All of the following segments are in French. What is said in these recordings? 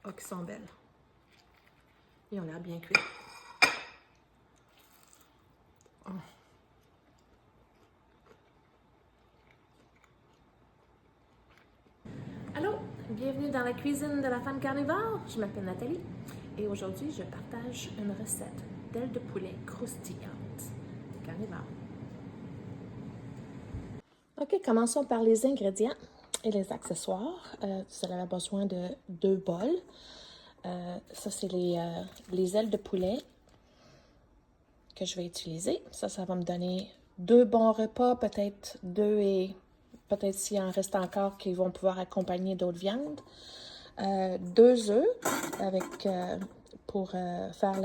Ah, qui sont belles. Ils ont l'air bien cuits. Oh. Allô, bienvenue dans la cuisine de la femme carnivore. Je m'appelle Nathalie et aujourd'hui je partage une recette d'ailes de poulet croustillantes carnivore. Ok, commençons par les ingrédients et les accessoires. Vous allez avoir besoin de 2 bols. Ça, c'est les ailes de poulet que je vais utiliser. Ça va me donner 2 bons repas, peut-être 2 et peut-être s'il en reste encore qui vont pouvoir accompagner d'autres viandes. 2 œufs avec, pour faire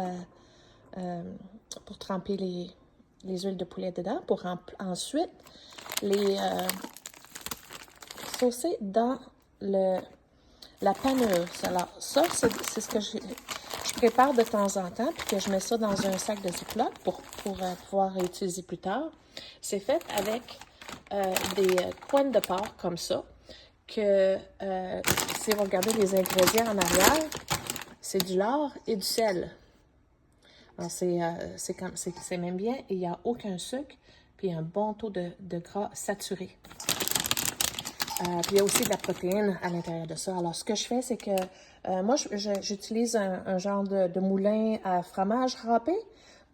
pour tremper les huiles de poulet dedans, pour ensuite les saucer dans la paneuse. Alors, ça, c'est ce que je prépare de temps en temps, puis que je mets ça dans un sac de Ziploc pour pouvoir réutiliser plus tard. C'est fait avec des coins de porc comme ça, que si vous regardez les ingrédients en arrière, c'est du lard et du sel. Alors, c'est même bien, et il n'y a aucun sucre, puis un bon taux de gras saturé. Puis il y a aussi de la protéine à l'intérieur de ça. Alors, ce que je fais, c'est que moi, j'utilise un genre de moulin à fromage râpé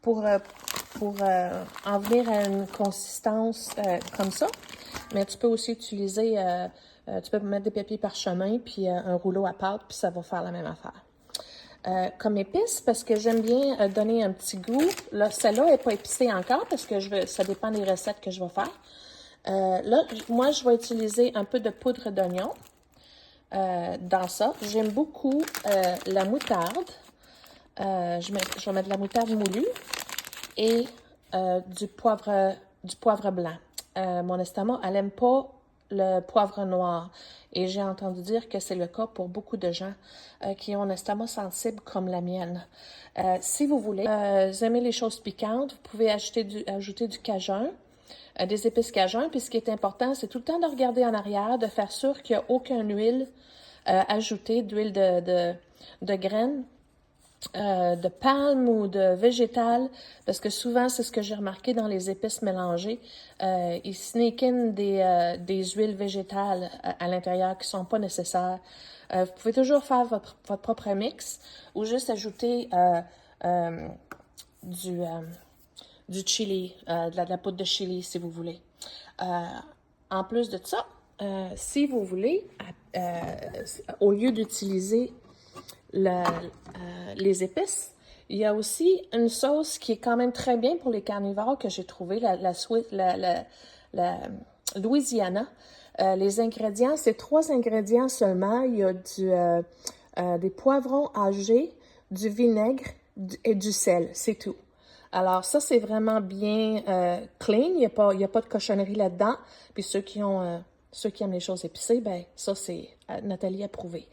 pour en venir à une consistance comme ça. Mais tu peux aussi utiliser, tu peux mettre des papiers parchemin, puis un rouleau à pâte, puis ça va faire la même affaire. Comme épice, parce que j'aime bien donner un petit goût. Là, celle-là n'est pas épicée encore, parce que ça dépend des recettes que je vais faire. Là, moi, je vais utiliser un peu de poudre d'oignon dans ça. J'aime beaucoup la moutarde. Je vais mettre de la moutarde moulue et du poivre blanc. Mon estomac, elle n'aime pas le poivre noir. Et j'ai entendu dire que c'est le cas pour beaucoup de gens qui ont un estomac sensible comme la mienne. Si vous voulez, vous aimez les choses piquantes, vous pouvez ajouter du cajun. Des épices cajun. Puis ce qui est important, c'est tout le temps de regarder en arrière, de faire sûr qu'il n'y a aucune huile ajoutée, d'huile de graines, de palme ou de végétale, parce que souvent, c'est ce que j'ai remarqué dans les épices mélangées. Ils sneak in des huiles végétales à l'intérieur qui ne sont pas nécessaires. Vous pouvez toujours faire votre propre mix ou juste ajouter du chili, de la poudre de chili, si vous voulez. En plus de ça, si vous voulez, au lieu d'utiliser les épices, il y a aussi une sauce qui est quand même très bien pour les carnivores que j'ai trouvée, la Louisiana. Les ingrédients, c'est 3 ingrédients seulement. Il y a des poivrons âgés, du vinaigre et du sel, c'est tout. Alors ça, c'est vraiment bien clean, il n'y a pas de cochonnerie là-dedans. Puis ceux qui aiment les choses épicées, ben ça, c'est Nathalie approuvé.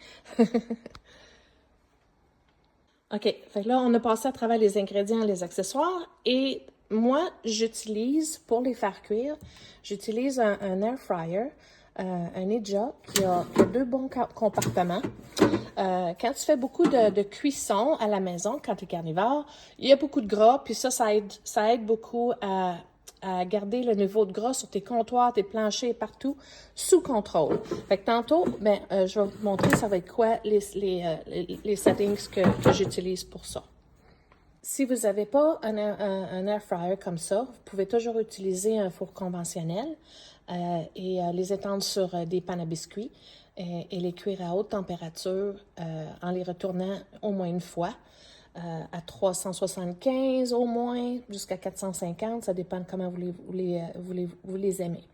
OK, fait que là, on a passé à travers les ingrédients et les accessoires. Et moi, j'utilise, pour les faire cuire, j'utilise un air fryer, un Ninja qui a 2 bons compartiments. Quand tu fais beaucoup de cuisson à la maison, quand tu es carnivore, il y a beaucoup de gras, puis ça aide beaucoup à garder le niveau de gras sur tes comptoirs, tes planchers, partout, sous contrôle. Fait que tantôt, je vais vous montrer ça va être quoi les settings que j'utilise pour ça. Si vous n'avez pas un air fryer comme ça, vous pouvez toujours utiliser un four conventionnel et les étendre sur des pannes à biscuits et les cuire à haute température en les retournant au moins une fois. À 375 au moins, jusqu'à 450, ça dépend de comment vous les aimez.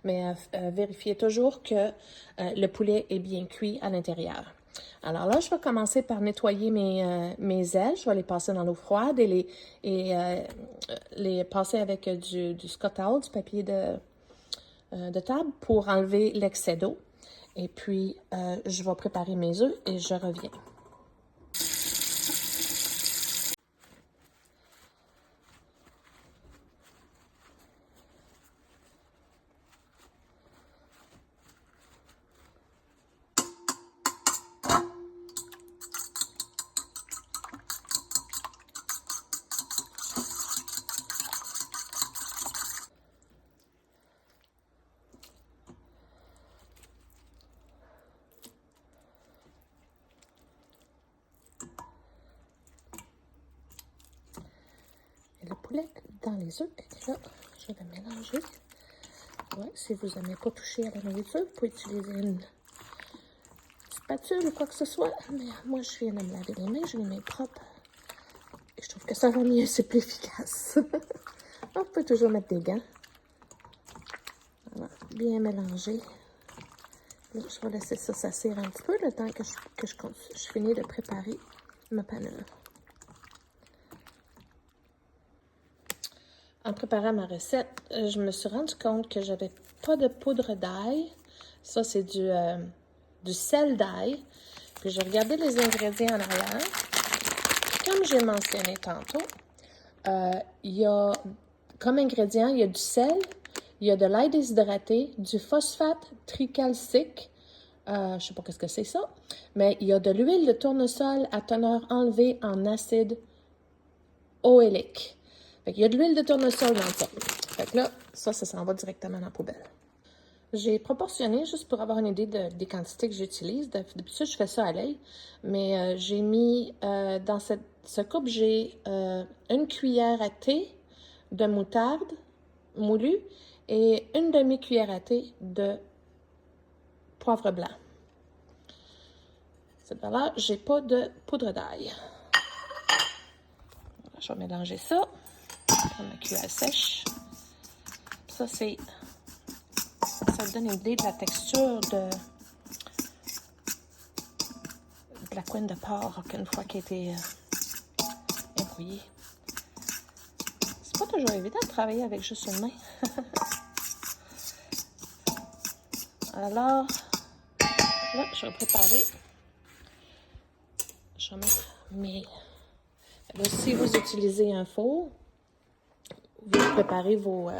Mais vérifiez toujours que le poulet est bien cuit à l'intérieur. Alors là, je vais commencer par nettoyer mes ailes. Je vais les passer dans l'eau froide et les passer avec du Scott Towel, du papier de table pour enlever l'excès d'eau. Et puis, je vais préparer mes œufs et je reviens. poulet dans les œufs. Et là, je vais mélanger. Ouais, si vous n'aimez pas toucher à la nourriture, vous pouvez utiliser une spatule ou quoi que ce soit. Mais moi, je viens de me laver les mains, j'ai les mains propres. Et je trouve que ça va mieux, c'est plus efficace. On peut toujours mettre des gants. Voilà, bien mélanger. Là, je vais laisser ça s'assire un petit peu le temps que je finis de préparer ma panure. En préparant ma recette, je me suis rendu compte que j'avais pas de poudre d'ail. Ça, c'est du sel d'ail. Puis j'ai regardé les ingrédients en arrière. Comme j'ai mentionné tantôt, il y a comme ingrédient, il y a du sel, il y a de l'ail déshydraté, du phosphate tricalcique, je ne sais pas ce que c'est ça, mais il y a de l'huile de tournesol à teneur enlevée en acide oélique. Fait qu'il y a de l'huile de tournesol dans ça. Fait que là, ça s'en va directement dans la poubelle. J'ai proportionné, juste pour avoir une idée des quantités que j'utilise. D'habitude, je fais ça à l'œil. Mais j'ai mis dans ce coupe, j'ai une cuillère à thé de moutarde moulue et une demi-cuillère à thé de poivre blanc. Cette fois-là, j'ai pas de poudre d'ail. Je vais mélanger ça. Prendre ma cuillère sèche. Ça, ça donne une idée de la texture de la couenne de porc une fois qu'elle a été ébrouillée. C'est pas toujours évident de travailler avec juste une main. Alors, là, je vais préparer. Je vais mettre mes... Là, si vous utilisez un four, vous préparez vos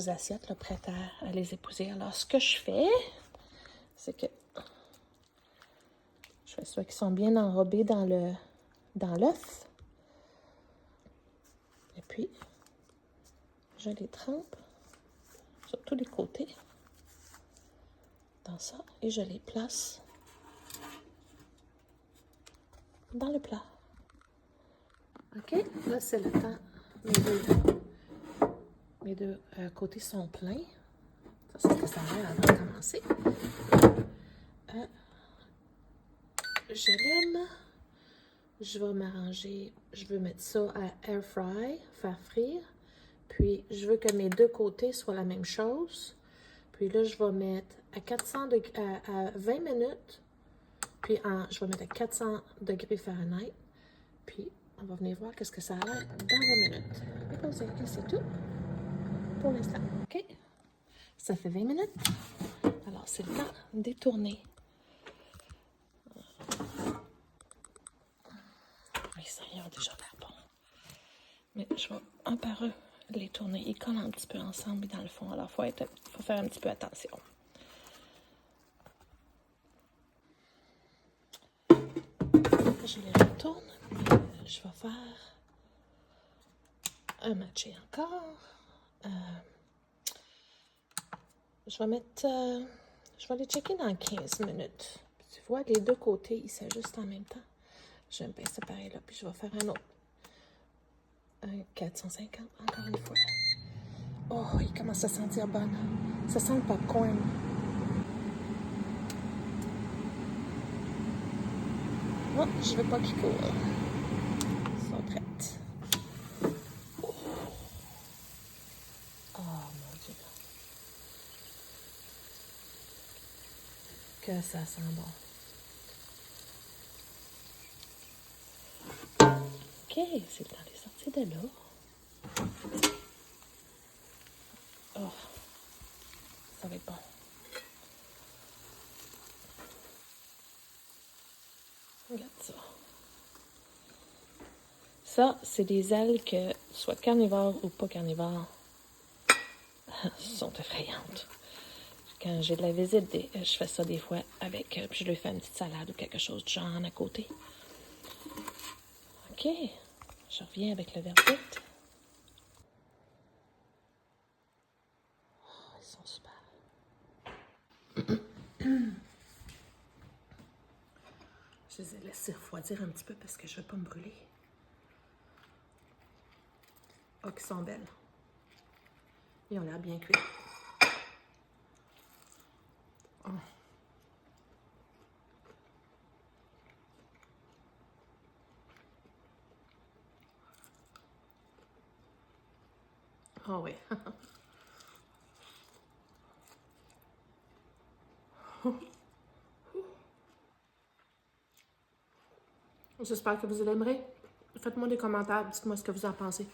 assiettes là, prêtes à les épouser. Alors, ce que je fais, c'est que je fais ça qu'ils sont bien enrobés dans l'œuf. Et puis, je les trempe sur tous les côtés dans ça et je les place dans le plat. OK? Là, c'est le temps. Mes deux côtés sont pleins. Ça, c'est ce que ça a l'air avant de commencer. J'allume. Je vais m'arranger. Je veux mettre ça à air fry, faire frire. Puis, je veux que mes deux côtés soient la même chose. Puis là, je vais mettre à 400 degrés, à 20 minutes. Puis, je vais mettre à 400 degrés Fahrenheit. Puis, on va venir voir qu'est-ce que ça a l'air dans 20 minutes. Et c'est tout pour l'instant. OK? Ça fait 20 minutes. Alors, c'est le temps de détourner. Oui, ça y a déjà l'air bon. Mais je vais un par un les tourner. Ils collent un petit peu ensemble dans le fond. Alors, il faut faire un petit peu attention. Je les retourne. Je vais faire un matché encore. Je vais les checker dans 15 minutes. Tu vois, les deux côtés, ils s'ajustent en même temps. J'aime bien séparer là, puis je vais faire un autre. Un 450, encore une fois. Oh, il commence à sentir bon. Ça sent le popcorn. Oh, je veux pas qu'ils courent. Ils sont prêtes. Oh, mon Dieu. Que ça sent bon. OK, c'est le temps de sortir de là. Oh, ça va être bon. Regarde ça. Ça, c'est des ailes que, soit carnivores ou pas carnivores, sont effrayantes. Quand j'ai de la visite, je fais ça des fois avec, puis je lui fais une petite salade ou quelque chose de genre à côté. OK, je reviens avec le verdict. Oh, ils sont super. Je les ai laissés refroidir un petit peu parce que je ne veux pas me brûler. Ah, qui sont belles. Ils ont l'air bien cuits. Oh. Ah oui. J'espère que vous l'aimerez. Faites-moi des commentaires, dites-moi ce que vous en pensez.